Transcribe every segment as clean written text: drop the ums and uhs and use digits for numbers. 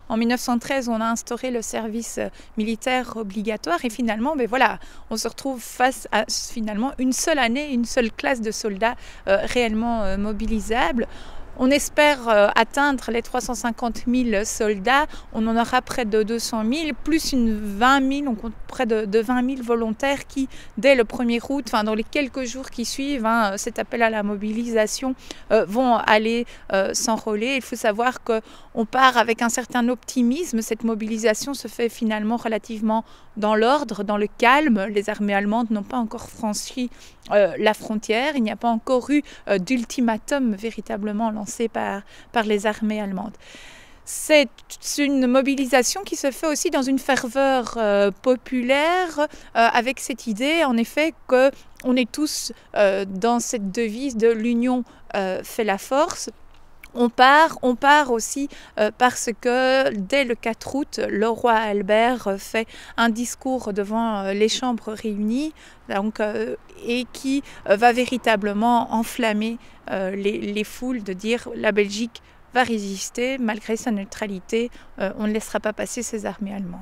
En 1913, on a instauré le service militaire obligatoire et finalement, voilà, on se retrouve face à finalement une seule année, une seule classe de soldats réellement mobilisables. On espère atteindre les 350 000 soldats, on en aura près de 200 000, plus une 20 000, on compte près de 20 000 volontaires qui, dès le 1er août, dans les quelques jours qui suivent, cet appel à la mobilisation, vont aller s'enrôler. Il faut savoir qu'on part avec un certain optimisme, cette mobilisation se fait finalement relativement dans l'ordre, dans le calme. Les armées allemandes n'ont pas encore franchi la frontière, il n'y a pas encore eu d'ultimatum véritablement lancé par les armées allemandes. C'est une mobilisation qui se fait aussi dans une ferveur populaire, avec cette idée en effet qu'on est tous dans cette devise de l'union fait la force. On part aussi parce que dès le 4 août, le roi Albert fait un discours devant les chambres réunies et qui va véritablement enflammer les foules, de dire la Belgique va résister malgré sa neutralité, on ne laissera pas passer ces armées allemandes.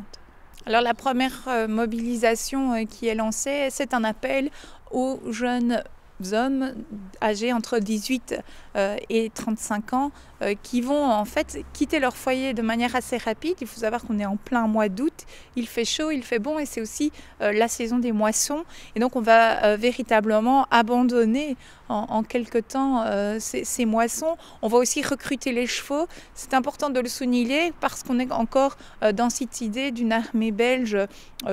Alors la première mobilisation qui est lancée, c'est un appel aux jeunes hommes âgés entre 18 et 35 ans qui vont en fait quitter leur foyer de manière assez rapide. Il faut savoir qu'on est en plein mois d'août, il fait chaud, il fait bon et c'est aussi la saison des moissons. Et donc on va véritablement abandonner en quelque temps ces moissons. On va aussi recruter les chevaux. C'est important de le souligner parce qu'on est encore dans cette idée d'une armée belge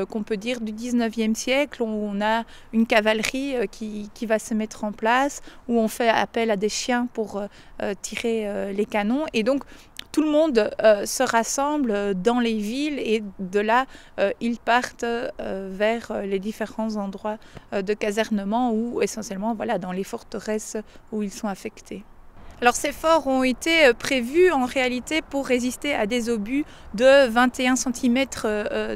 qu'on peut dire du 19e siècle, où on a une cavalerie qui va se mettre en place, où on fait appel à des chiens pour tirer les canons. Et donc tout le monde se rassemble dans les villes et de là, ils partent vers les différents endroits de casernement ou essentiellement dans les forteresses où ils sont affectés. Alors ces forts ont été prévus en réalité pour résister à des obus de 21 cm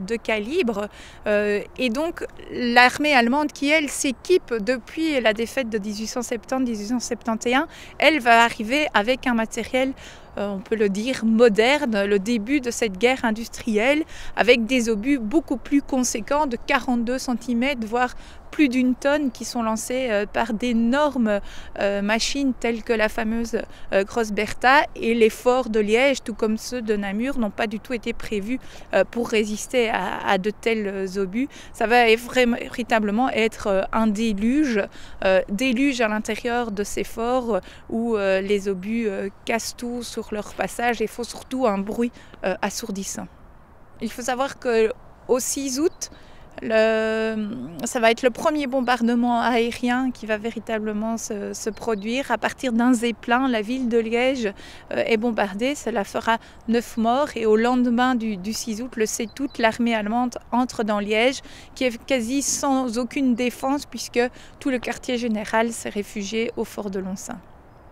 de calibre et donc l'armée allemande qui elle s'équipe depuis la défaite de 1870-1871, elle va arriver avec un matériel on peut le dire moderne, le début de cette guerre industrielle avec des obus beaucoup plus conséquents de 42 cm voire plus d'une tonne qui sont lancés par d'énormes machines telles que la fameuse Grosse Bertha, et les forts de Liège tout comme ceux de Namur n'ont pas du tout été prévus pour résister à de tels obus. Ça va véritablement être un déluge à l'intérieur de ces forts où les obus cassent tout sur leur passage et font surtout un bruit assourdissant. Il faut savoir qu'au 6 août, ça va être le premier bombardement aérien qui va véritablement se produire. À partir d'un zeppelin, la ville de Liège est bombardée, cela fera 9 morts et au lendemain du 6 août, le 7 août, l'armée allemande entre dans Liège qui est quasi sans aucune défense puisque tout le quartier général s'est réfugié au fort de Lonsin.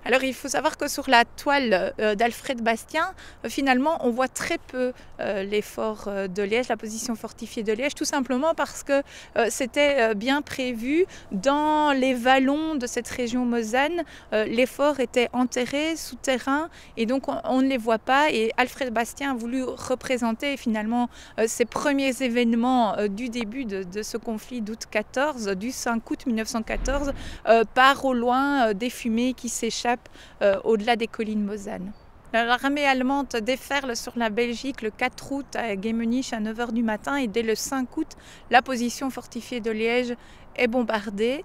Alors il faut savoir que sur la toile d'Alfred Bastien, finalement on voit très peu les forts de Liège, la position fortifiée de Liège, tout simplement parce que c'était bien prévu dans les vallons de cette région Mosane. Les forts étaient enterrés souterrains et donc on ne les voit pas, et Alfred Bastien a voulu représenter finalement ces premiers événements du début de ce conflit d'août 14, du 5 août 1914, par au loin des fumées qui s'échappent au-delà des collines Mosanes. L'armée allemande déferle sur la Belgique le 4 août à Gemenich à 9 h du matin et dès le 5 août, la position fortifiée de Liège est bombardée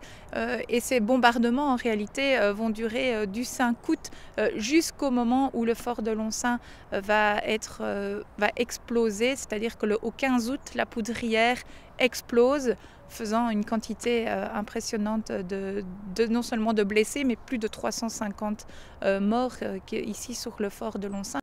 et ces bombardements en réalité vont durer du 5 août jusqu'au moment où le fort de Lonsin va exploser, c'est-à-dire qu'au 15 août, la poudrière explose, faisant une quantité impressionnante non seulement de blessés, mais plus de 350 morts ici sur le fort de Lonsin.